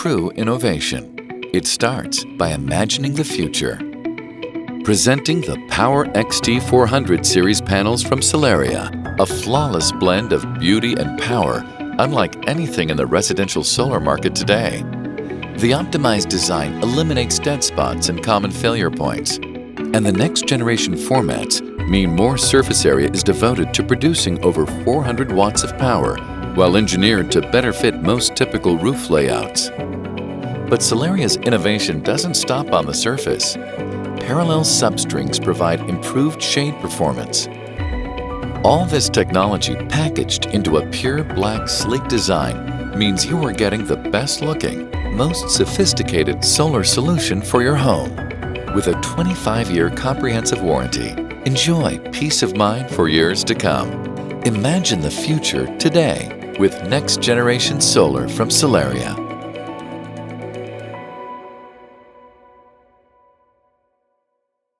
true innovation. It starts by imagining the future. Presenting the PowerXT 400 series panels from Solaria, a flawless blend of beauty and power unlike anything in the residential solar market today. The optimized design eliminates dead spots and common failure points, and the next generation formats mean more surface area is devoted to producing over 400 watts of power, while engineered to better fit most typical roof layouts. But Solaria's innovation doesn't stop on the surface. Parallel substrings provide improved shade performance. All this technology packaged into a pure black sleek design means you are getting the best looking, most sophisticated solar solution for your home. With a 25-year comprehensive warranty, enjoy peace of mind for years to come. Imagine the future today with next generation solar from Solaria.